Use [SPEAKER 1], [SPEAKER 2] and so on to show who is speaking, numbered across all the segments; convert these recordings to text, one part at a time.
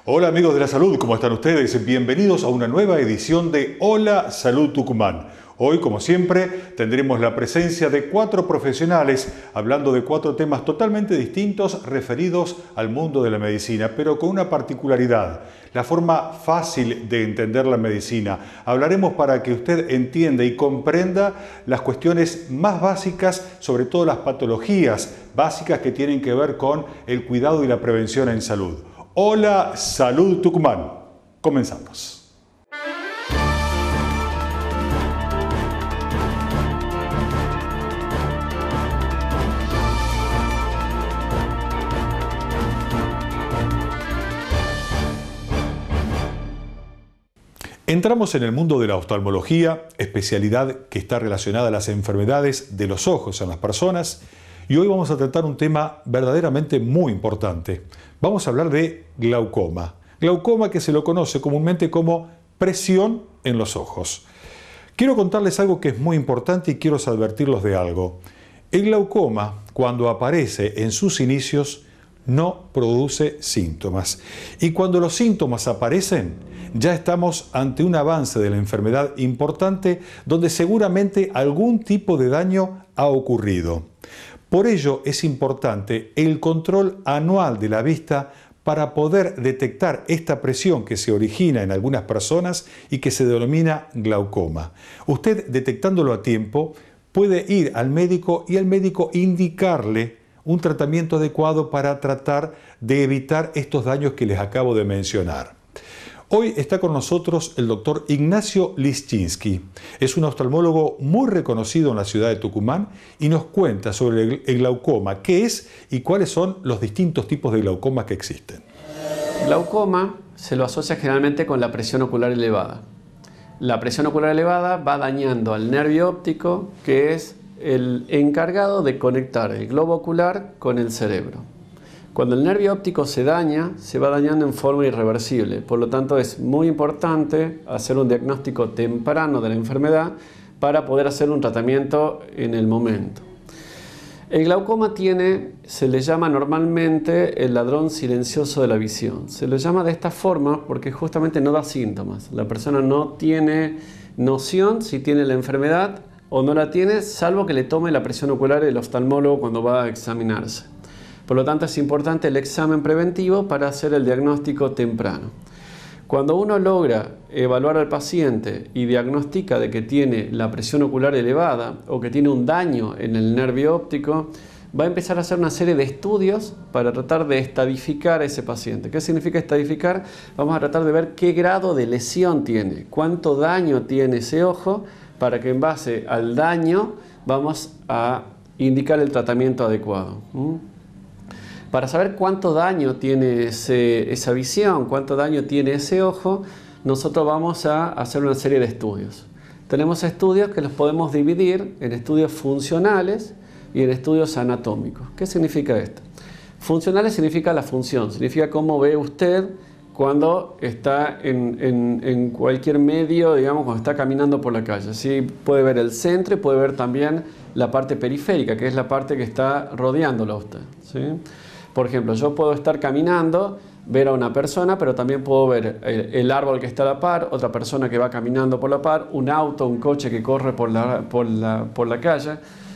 [SPEAKER 1] Hola amigos de la salud, ¿cómo están ustedes? Bienvenidos a una nueva edición de Hola Salud Tucumán. Hoy, como siempre, tendremos la presencia de 4 profesionales hablando de 4 temas totalmente distintos referidos al mundo de la medicina, pero con una particularidad, la forma fácil de entender la medicina. Hablaremos para que usted entienda y comprenda las cuestiones más básicas, sobre todo las patologías básicas que tienen que ver con el cuidado y la prevención en salud. Hola Salud Tucumán. Comenzamos. Entramos en el mundo de la oftalmología, especialidad que está relacionada a las enfermedades de los ojos en las personas, y hoy vamos a tratar un tema verdaderamente muy importante. Vamos a hablar de glaucoma. Glaucoma que se lo conoce comúnmente como presión en los ojos. Quiero contarles algo que es muy importante y quiero advertirlos de algo. El glaucoma, cuando aparece en sus inicios, no produce síntomas. Y cuando los síntomas aparecen, ya estamos ante un avance de la enfermedad importante donde seguramente algún tipo de daño ha ocurrido. Por ello es importante el control anual de la vista para poder detectar esta presión que se origina en algunas personas y que se denomina glaucoma. Usted, detectándolo a tiempo, puede ir al médico y el médico indicarle un tratamiento adecuado para tratar de evitar estos daños que les acabo de mencionar. Hoy está con nosotros el doctor Ignacio Liszczynski. Es un oftalmólogo muy reconocido en la ciudad de Tucumán y nos cuenta sobre el glaucoma, qué es y cuáles son los distintos tipos de glaucoma que existen.
[SPEAKER 2] Glaucoma se lo asocia generalmente con la presión ocular elevada. La presión ocular elevada va dañando al nervio óptico, que es el encargado de conectar el globo ocular con el cerebro. Cuando el nervio óptico se daña, se va dañando en forma irreversible. Por lo tanto, es muy importante hacer un diagnóstico temprano de la enfermedad para poder hacer un tratamiento en el momento. El glaucoma se le llama normalmente el ladrón silencioso de la visión. Se le llama de esta forma porque justamente no da síntomas. La persona no tiene noción si tiene la enfermedad o no la tiene, salvo que le tome la presión ocular el oftalmólogo cuando va a examinarse. Por lo tanto, es importante el examen preventivo para hacer el diagnóstico temprano. Cuando uno logra evaluar al paciente y diagnostica de que tiene la presión ocular elevada o que tiene un daño en el nervio óptico, va a empezar a hacer una serie de estudios para tratar de estadificar a ese paciente. ¿Qué significa estadificar? Vamos a tratar de ver qué grado de lesión tiene, cuánto daño tiene ese ojo, para que en base al daño vamos a indicar el tratamiento adecuado. Para saber cuánto daño tiene esa visión, cuánto daño tiene ese ojo, nosotros vamos a hacer una serie de estudios. Tenemos estudios que los podemos dividir en estudios funcionales y en estudios anatómicos. ¿Qué significa esto? Funcionales significa la función, significa cómo ve usted cuando está en cualquier medio, digamos, cuando está caminando por la calle. ¿Sí? Puede ver el centro y puede ver también la parte periférica, que es la parte que está rodeándolo a usted. ¿Sí? Por ejemplo, yo puedo estar caminando, ver a una persona, pero también puedo ver el árbol que está a la par, otra persona que va caminando por la par, un auto, un coche que corre por la calle.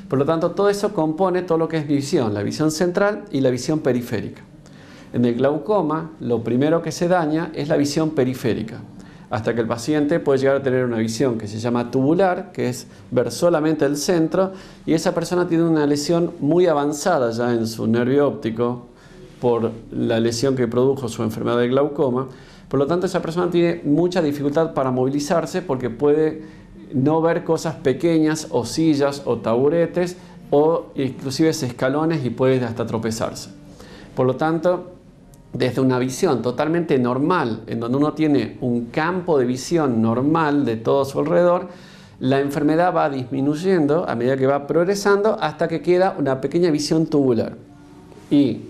[SPEAKER 2] Por lo tanto, todo eso compone todo lo que es visión, la visión central y la visión periférica. En el glaucoma, lo primero que se daña es la visión periférica, hasta que el paciente puede llegar a tener una visión que se llama tubular, que es ver solamente el centro, y esa persona tiene una lesión muy avanzada ya en su nervio óptico por la lesión que produjo su enfermedad de glaucoma. Por lo tanto, esa persona tiene mucha dificultad para movilizarse porque puede no ver cosas pequeñas o sillas o taburetes o inclusive escalones y puede hasta tropezarse. Por lo tanto, desde una visión totalmente normal, en donde uno tiene un campo de visión normal de todo su alrededor, la enfermedad va disminuyendo a medida que va progresando hasta que queda una pequeña visión tubular. Y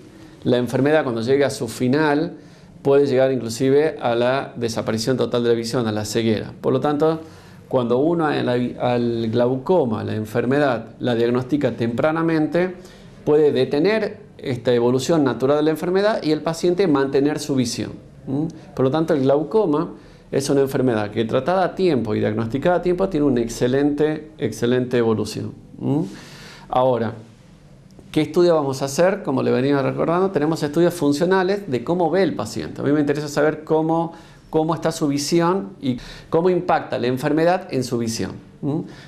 [SPEAKER 2] la enfermedad, cuando llega a su final, puede llegar inclusive a la desaparición total de la visión, a la ceguera. Por lo tanto, cuando uno al glaucoma, la enfermedad, la diagnostica tempranamente, puede detener esta evolución natural de la enfermedad y el paciente mantener su visión. Por lo tanto, el glaucoma es una enfermedad que tratada a tiempo y diagnosticada a tiempo tiene una excelente evolución. Ahora, ¿qué estudio vamos a hacer? Como le venía recordando, tenemos estudios funcionales de cómo ve el paciente. A mí me interesa saber cómo está su visión y cómo impacta la enfermedad en su visión.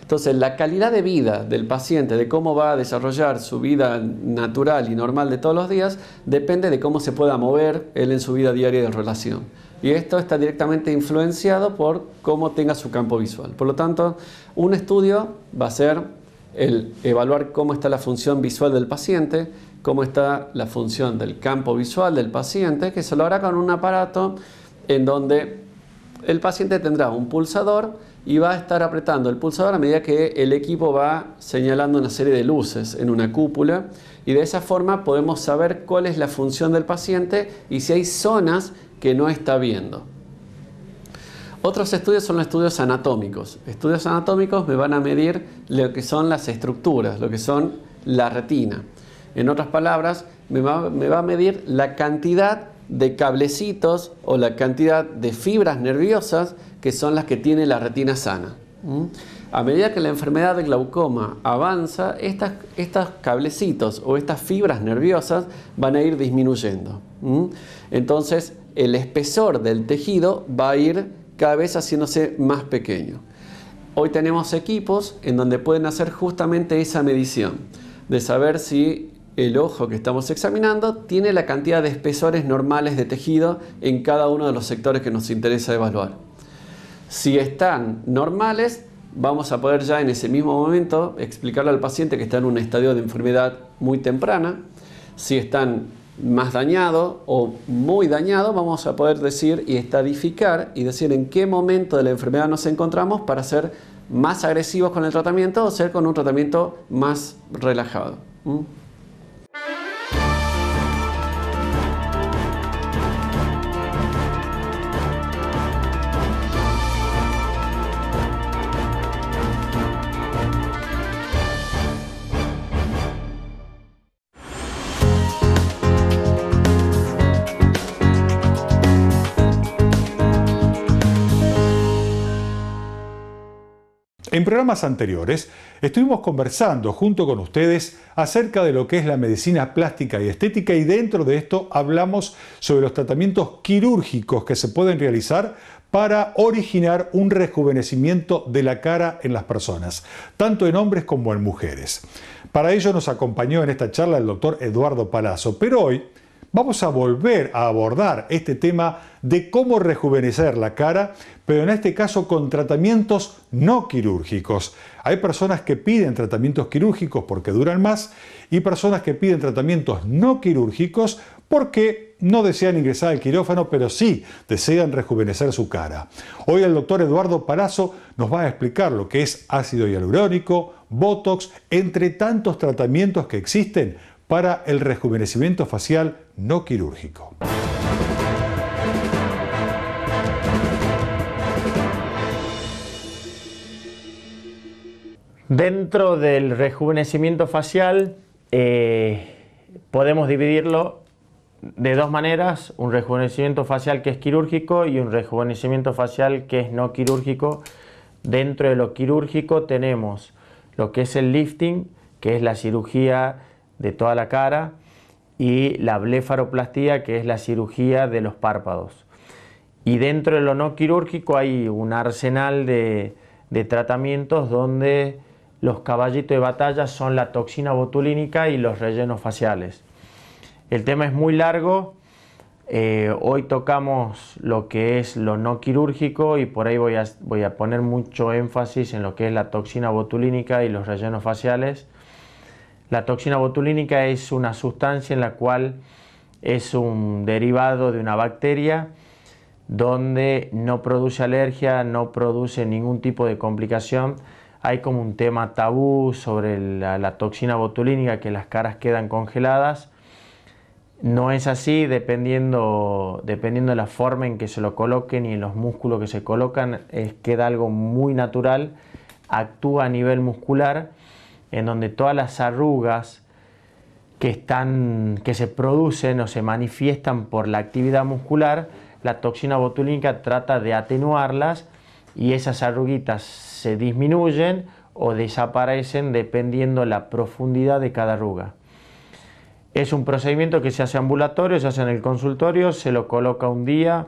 [SPEAKER 2] Entonces, la calidad de vida del paciente, de cómo va a desarrollar su vida natural y normal de todos los días, depende de cómo se pueda mover él en su vida diaria de relación. Y esto está directamente influenciado por cómo tenga su campo visual. Por lo tanto, un estudio va a ser el evaluar cómo está la función visual del paciente, cómo está la función del campo visual del paciente, que se lo hará con un aparato en donde el paciente tendrá un pulsador y va a estar apretando el pulsador a medida que el equipo va señalando una serie de luces en una cúpula, y de esa forma podemos saber cuál es la función del paciente y si hay zonas que no está viendo. Otros estudios son los estudios anatómicos. Estudios anatómicos me van a medir lo que son las estructuras, lo que son la retina. En otras palabras, me va a medir la cantidad de cablecitos o la cantidad de fibras nerviosas que son las que tiene la retina sana. A medida que la enfermedad de glaucoma avanza, estos cablecitos o estas fibras nerviosas van a ir disminuyendo. Entonces, el espesor del tejido va a ir cada vez haciéndose más pequeño. Hoy tenemos equipos en donde pueden hacer justamente esa medición, de saber si el ojo que estamos examinando tiene la cantidad de espesores normales de tejido en cada uno de los sectores que nos interesa evaluar. Si están normales, vamos a poder ya en ese mismo momento explicarle al paciente que está en un estadio de enfermedad muy temprana. Si están más dañados o muy dañados, vamos a poder decir y estadificar y decir en qué momento de la enfermedad nos encontramos para ser más agresivos con el tratamiento o ser con un tratamiento más relajado.
[SPEAKER 1] En programas anteriores estuvimos conversando junto con ustedes acerca de lo que es la medicina plástica y estética, y dentro de esto hablamos sobre los tratamientos quirúrgicos que se pueden realizar para originar un rejuvenecimiento de la cara en las personas, tanto en hombres como en mujeres. Para ello nos acompañó en esta charla el doctor Eduardo Palazzo, pero hoy vamos a volver a abordar este tema de cómo rejuvenecer la cara, pero en este caso con tratamientos no quirúrgicos. Hay personas que piden tratamientos quirúrgicos porque duran más y personas que piden tratamientos no quirúrgicos porque no desean ingresar al quirófano, pero sí desean rejuvenecer su cara. Hoy el doctor Eduardo Palazzo nos va a explicar lo que es ácido hialurónico, Botox, entre tantos tratamientos que existen para el rejuvenecimiento facial no quirúrgico.
[SPEAKER 3] Dentro del rejuvenecimiento facial podemos dividirlo de dos maneras: un rejuvenecimiento facial que es quirúrgico y un rejuvenecimiento facial que es no quirúrgico. Dentro de lo quirúrgico tenemos lo que es el lifting, que es la cirugía de toda la cara, y la blefaroplastía, que es la cirugía de los párpados. Y dentro de lo no quirúrgico hay un arsenal de tratamientos donde los caballitos de batalla son la toxina botulínica y los rellenos faciales. El tema es muy largo. Hoy tocamos lo que es lo no quirúrgico y por ahí voy a poner mucho énfasis en lo que es la toxina botulínica y los rellenos faciales. La toxina botulínica es una sustancia en la cual es un derivado de una bacteria donde no produce alergia, no produce ningún tipo de complicación. Hay como un tema tabú sobre la toxina botulínica, que las caras quedan congeladas. No es así, dependiendo de la forma en que se lo coloquen y en los músculos que se colocan, queda algo muy natural, actúa a nivel muscular, en donde todas las arrugas que se producen o se manifiestan por la actividad muscular la toxina botulínica trata de atenuarlas y esas arruguitas se disminuyen o desaparecen dependiendo la profundidad de cada arruga. Es un procedimiento que se hace ambulatorio, se hace en el consultorio, se lo coloca un día,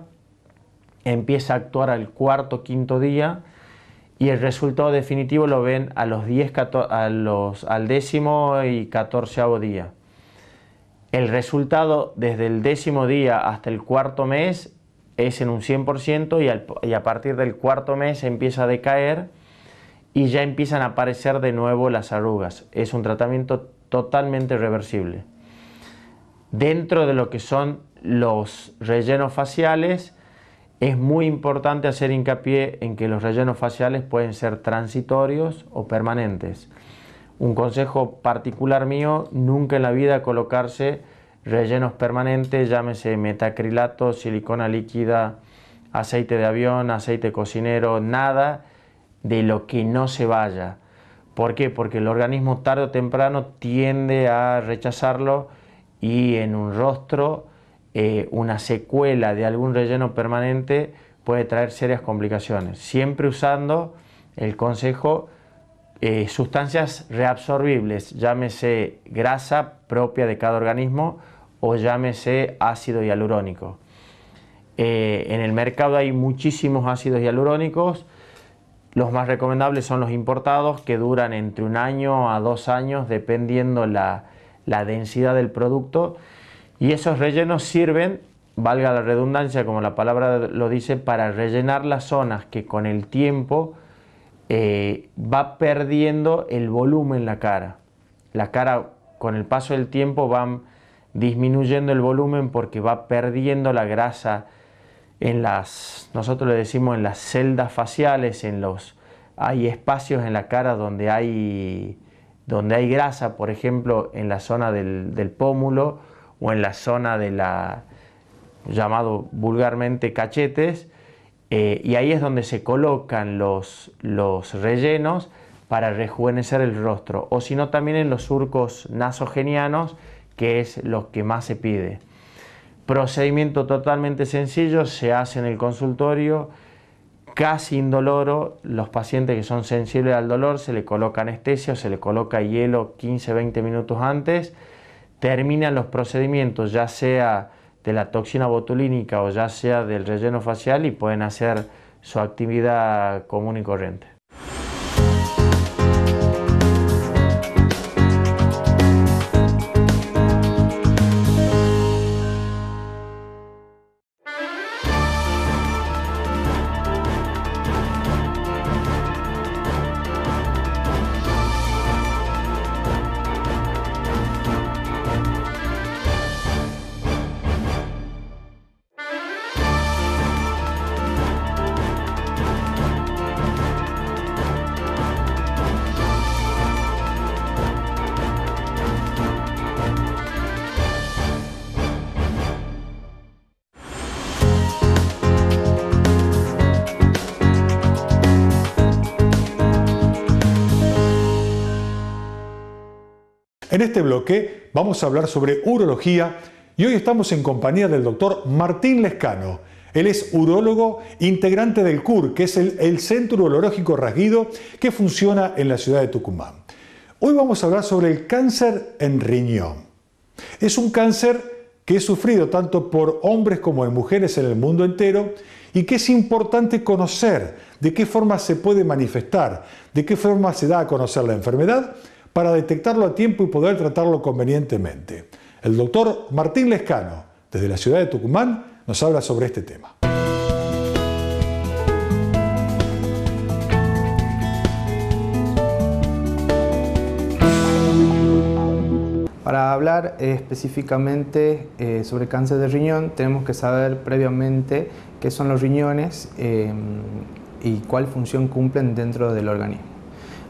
[SPEAKER 3] empieza a actuar al cuarto, quinto día y el resultado definitivo lo ven a los 10, al 10º y 14º día. El resultado desde el 10º día hasta el cuarto mes es en un 100% y a partir del cuarto mes empieza a decaer y ya empiezan a aparecer de nuevo las arrugas. Es un tratamiento totalmente reversible. Dentro de lo que son los rellenos faciales, es muy importante hacer hincapié en que los rellenos faciales pueden ser transitorios o permanentes. Un consejo particular mío, nunca en la vida colocarse rellenos permanentes, llámese metacrilato, silicona líquida, aceite de avión, aceite cocinero, nada de lo que no se vaya. ¿Por qué? Porque el organismo tarde o temprano tiende a rechazarlo y en un rostro una secuela de algún relleno permanente puede traer serias complicaciones. Siempre usando el consejo sustancias reabsorbibles, llámese grasa propia de cada organismo o llámese ácido hialurónico. En el mercado hay muchísimos ácidos hialurónicos. Los más recomendables son los importados, que duran entre 1 año a 2 años dependiendo la densidad del producto, y esos rellenos sirven, valga la redundancia como la palabra lo dice, para rellenar las zonas que con el tiempo va perdiendo el volumen la cara. La cara con el paso del tiempo va disminuyendo el volumen porque va perdiendo la grasa en nosotros le decimos en las celdas faciales, hay espacios en la cara donde hay grasa, por ejemplo, en la zona del pómulo o en la zona de llamado vulgarmente cachetes, y ahí es donde se colocan los rellenos para rejuvenecer el rostro, o si no también en los surcos nasogenianos, que es lo que más se pide. Procedimiento totalmente sencillo, se hace en el consultorio, casi indoloro. Los pacientes que son sensibles al dolor se le coloca anestesia o se le coloca hielo 15-20 minutos antes. Terminan los procedimientos, ya sea de la toxina botulínica o ya sea del relleno facial, y pueden hacer su actividad común y corriente.
[SPEAKER 1] En este bloque vamos a hablar sobre urología y hoy estamos en compañía del doctor Martín Lescano. Él es urólogo integrante del CUR, que es el Centro Urológico Rasguido, que funciona en la ciudad de Tucumán. Hoy vamos a hablar sobre el cáncer en riñón. Es un cáncer que es sufrido tanto por hombres como en mujeres en el mundo entero y que es importante conocer de qué forma se puede manifestar, de qué forma se da a conocer la enfermedad, para detectarlo a tiempo y poder tratarlo convenientemente. El doctor Martín Lescano, desde la ciudad de Tucumán, nos habla sobre este tema.
[SPEAKER 4] Para hablar específicamente sobre cáncer de riñón, tenemos que saber previamente qué son los riñones y cuál función cumplen dentro del organismo.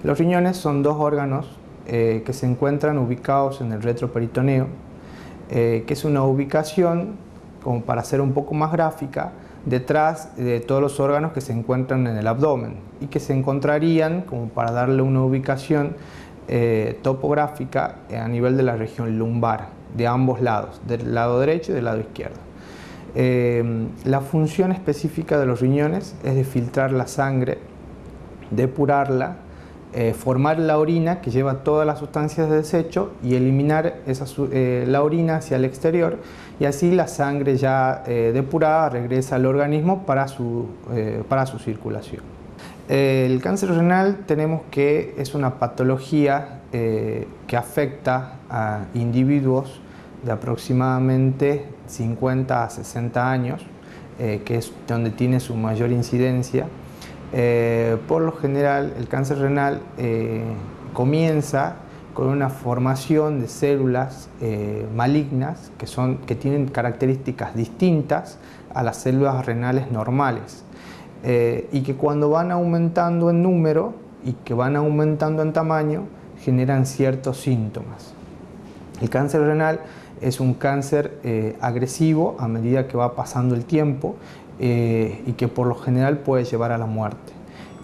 [SPEAKER 4] Los riñones son 2 órganos que se encuentran ubicados en el retroperitoneo, que es una ubicación, como para ser un poco más gráfica, detrás de todos los órganos que se encuentran en el abdomen y que se encontrarían, como para darle una ubicación topográfica a nivel de la región lumbar, de ambos lados, del lado derecho y del lado izquierdo. La función específica de los riñones es de filtrar la sangre, depurarla, formar la orina que lleva todas las sustancias de desecho y eliminar la orina hacia el exterior, y así la sangre ya depurada regresa al organismo para su circulación. El cáncer renal tenemos que es una patología que afecta a individuos de aproximadamente 50 a 60 años, que es donde tiene su mayor incidencia. Por lo general, el cáncer renal comienza con una formación de células malignas que tienen características distintas a las células renales normales, y que cuando van aumentando en número y que van aumentando en tamaño generan ciertos síntomas. El cáncer renal es un cáncer agresivo a medida que va pasando el tiempo, y que por lo general puede llevar a la muerte.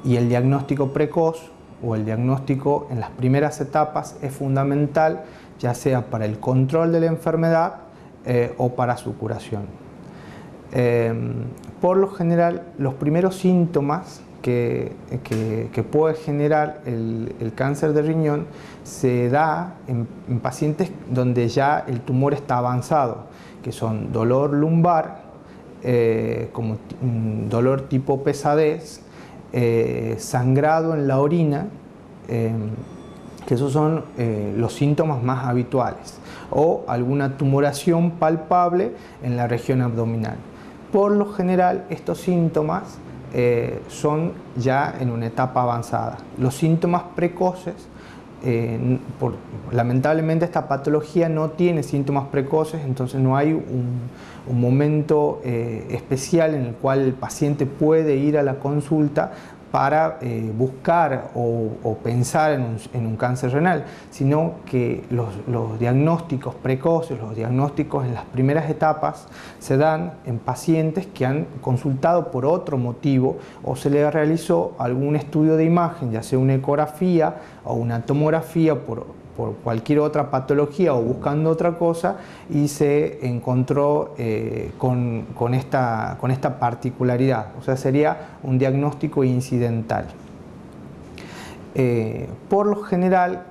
[SPEAKER 4] Y el diagnóstico precoz o el diagnóstico en las primeras etapas es fundamental, ya sea para el control de la enfermedad o para su curación. Por lo general, los primeros síntomas que puede generar el cáncer de riñón se da en pacientes donde ya el tumor está avanzado, que son dolor lumbar, como dolor tipo pesadez, sangrado en la orina, que esos son los síntomas más habituales, o alguna tumoración palpable en la región abdominal. Por lo general, estos síntomas son ya en una etapa avanzada. Los síntomas precoces, lamentablemente esta patología no tiene síntomas precoces, entonces no hay un momento especial en el cual el paciente puede ir a la consulta para buscar o pensar en un cáncer renal, sino que los diagnósticos precoces, los diagnósticos en las primeras etapas se dan en pacientes que han consultado por otro motivo o se les realizó algún estudio de imagen, ya sea una ecografía o una tomografía por cualquier otra patología o buscando otra cosa, y se encontró con esta particularidad, o sea, sería un diagnóstico incidental. Por lo general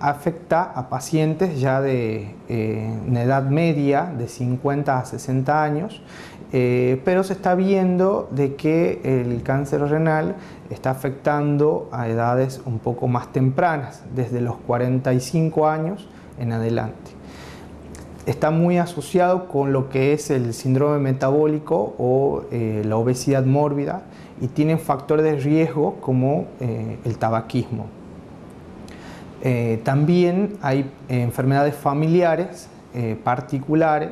[SPEAKER 4] afecta a pacientes ya de edad media, de 50 a 60 años, pero se está viendo de que el cáncer renal está afectando a edades un poco más tempranas, desde los 45 años en adelante. Está muy asociado con lo que es el síndrome metabólico o la obesidad mórbida, y tienen factores de riesgo como el tabaquismo. También hay enfermedades familiares particulares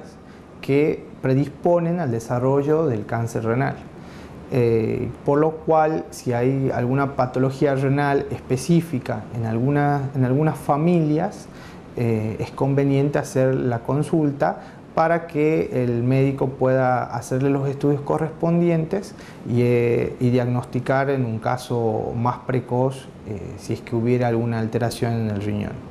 [SPEAKER 4] que predisponen al desarrollo del cáncer renal, por lo cual si hay alguna patología renal específica en algunas familias, es conveniente hacer la consulta para que el médico pueda hacerle los estudios correspondientes y diagnosticar en un caso más precoz si es que hubiera alguna alteración en el riñón.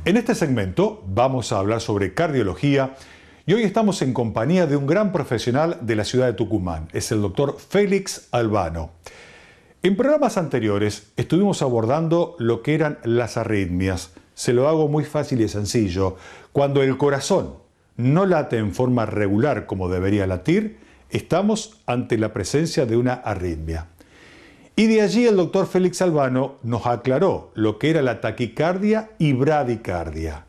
[SPEAKER 1] En este segmento vamos a hablar sobre cardiología y hoy estamos en compañía de un gran profesional de la ciudad de Tucumán, es el doctor Félix Albano. En programas anteriores estuvimos abordando lo que eran las arritmias. Se lo hago muy fácil y sencillo. Cuando el corazón no late en forma regular como debería latir, estamos ante la presencia de una arritmia. Y de allí el doctor Félix Albano nos aclaró lo que era la taquicardia y bradicardia.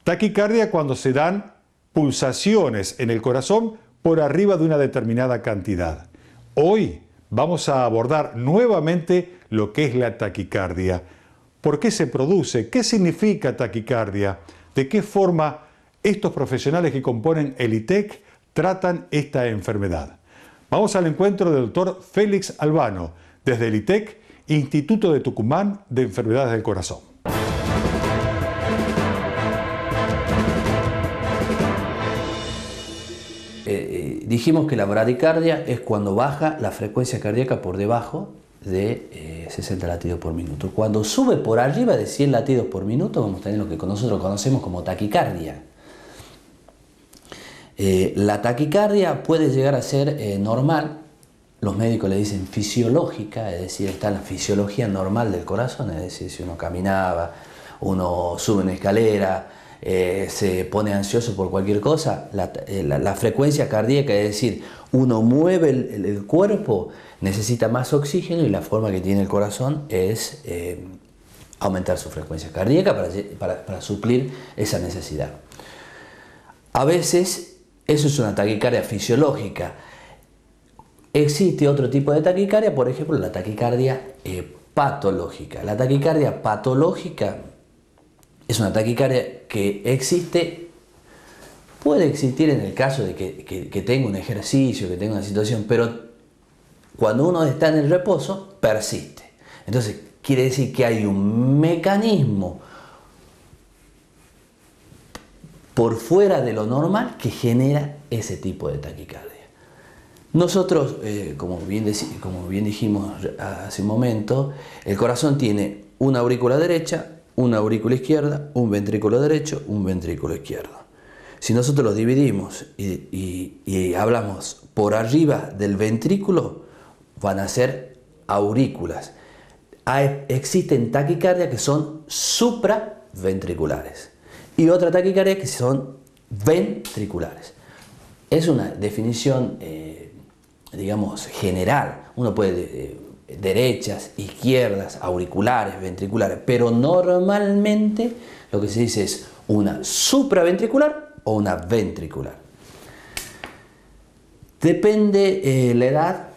[SPEAKER 1] Taquicardia cuando se dan pulsaciones en el corazón por arriba de una determinada cantidad. Hoy vamos a abordar nuevamente lo que es la taquicardia. ¿Por qué se produce? ¿Qué significa taquicardia? ¿De qué forma estos profesionales que componen el ITEC tratan esta enfermedad? Vamos al encuentro del doctor Félix Albano, desde el ITEC, Instituto de Tucumán de Enfermedades del Corazón.
[SPEAKER 5] Dijimos que la bradicardia es cuando baja la frecuencia cardíaca por debajo de 60 latidos por minuto. Cuando sube por arriba de 100 latidos por minuto, vamos a tener lo que nosotros conocemos como taquicardia. La taquicardia puede llegar a ser normal, los médicos le dicen fisiológica, es decir, está en la fisiología normal del corazón, es decir, si uno caminaba, uno sube una escalera, se pone ansioso por cualquier cosa, la frecuencia cardíaca, es decir, uno mueve el cuerpo, necesita más oxígeno y la forma que tiene el corazón es aumentar su frecuencia cardíaca para suplir esa necesidad. A veces eso es una taquicardia fisiológica. Existe otro tipo de taquicardia, por ejemplo la taquicardia patológica. La taquicardia patológica es una taquicardia que existe, puede existir en el caso de que tenga un ejercicio, que tenga una situación, pero cuando uno está en el reposo, persiste. Entonces, quiere decir que hay un mecanismo por fuera de lo normal que genera ese tipo de taquicardia. Nosotros, como bien dijimos hace un momento, el corazón tiene una aurícula derecha, una aurícula izquierda, un ventrículo derecho, un ventrículo izquierdo. Si nosotros los dividimos y hablamos por arriba del ventrículo, van a ser aurículas. Existen taquicardias que son supraventriculares y otra taquicardia que son ventriculares. Es una definición, digamos, general. Uno puede derechas, izquierdas, auriculares, ventriculares, pero normalmente lo que se dice es una supraventricular o una ventricular. Depende la edad,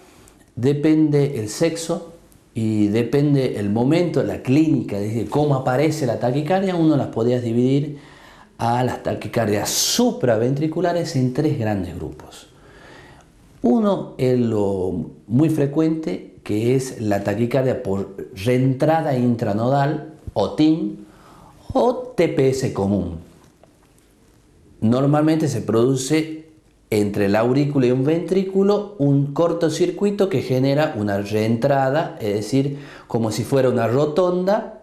[SPEAKER 5] depende el sexo y depende el momento, la clínica, es decir, cómo aparece la taquicardia. Uno las podría dividir a las taquicardias supraventriculares en tres grandes grupos. Uno es lo muy frecuente, que es la taquicardia por reentrada intranodal o TIN o TPS común. Normalmente se produce entre la aurícula y un ventrículo un cortocircuito que genera una reentrada, es decir, como si fuera una rotonda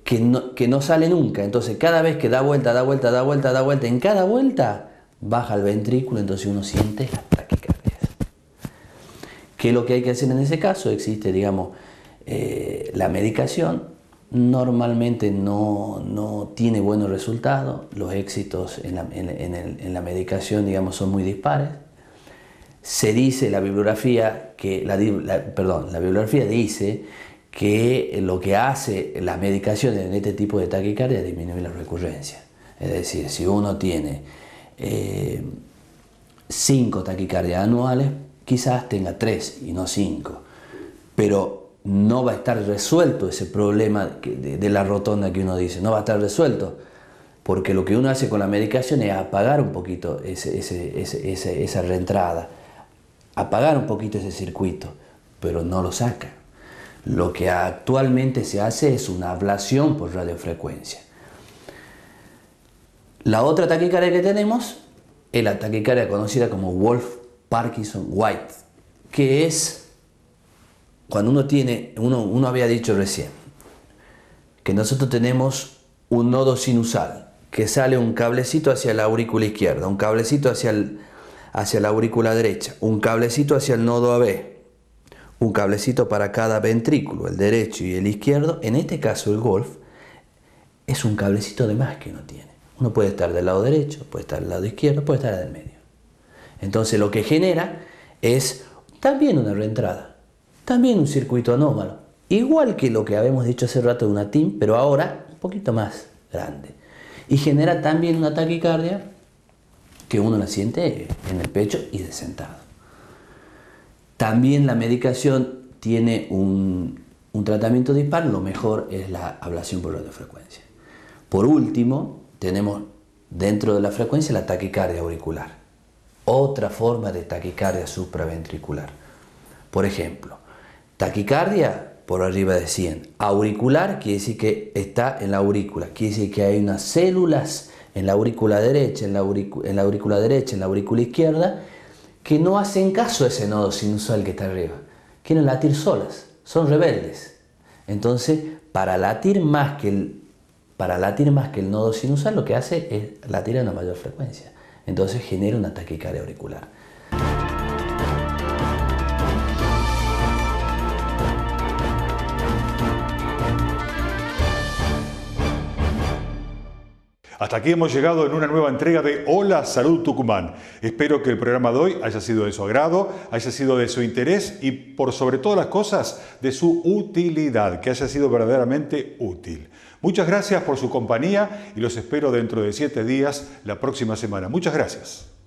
[SPEAKER 5] que no sale nunca. Entonces cada vez que da vuelta, en cada vuelta baja el ventrículo, entonces uno siente las taquicardias. ¿Qué es lo que hay que hacer en ese caso? Existe, digamos, la medicación. Normalmente no tiene buenos resultados. Los éxitos en la medicación, digamos, son muy dispares. Se dice, la bibliografía dice que lo que hace las medicaciones en este tipo de taquicardia es disminuir la recurrencia. Es decir, si uno tiene 5 taquicardias anuales, quizás tenga 3 y no 5, pero no va a estar resuelto ese problema de la rotonda que uno dice, no va a estar resuelto, porque lo que uno hace con la medicación es apagar un poquito esa reentrada, apagar un poquito ese circuito, pero no lo saca. Lo que actualmente se hace es una ablación por radiofrecuencia. La otra taquicardia que tenemos es la taquicardia conocida como Wolff-Parkinson-White, que es cuando uno había dicho recién que nosotros tenemos un nodo sinusal, que sale un cablecito hacia la aurícula izquierda, un cablecito hacia la aurícula derecha, un cablecito hacia el nodo AB, un cablecito para cada ventrículo, el derecho y el izquierdo. En este caso el Wolff es un cablecito de más que uno tiene. Uno puede estar del lado derecho, puede estar del lado izquierdo, puede estar del medio. Entonces lo que genera es también una reentrada, también un circuito anómalo, igual que lo que habíamos dicho hace rato de una TIM, pero ahora un poquito más grande. Y genera también una taquicardia que uno la siente en el pecho y de sentado. También la medicación tiene un tratamiento dispar, lo mejor es la ablación por radiofrecuencia. Por último, tenemos dentro de la frecuencia la taquicardia auricular, otra forma de taquicardia supraventricular. Por ejemplo, Taquicardia por arriba de 100. Auricular quiere decir que está en la aurícula. Quiere decir que hay unas células en la aurícula derecha, en la aurícula izquierda, que no hacen caso a ese nodo sinusal que está arriba. Quieren latir solas, son rebeldes. Entonces, para latir más que el nodo sinusal, lo que hace es latir a una mayor frecuencia. Entonces genera una taquicardia auricular.
[SPEAKER 1] Hasta aquí hemos llegado en una nueva entrega de Hola Salud Tucumán. Espero que el programa de hoy haya sido de su agrado, haya sido de su interés y, por sobre todas las cosas, de su utilidad, que haya sido verdaderamente útil. Muchas gracias por su compañía y los espero dentro de 7 días, la próxima semana. Muchas gracias.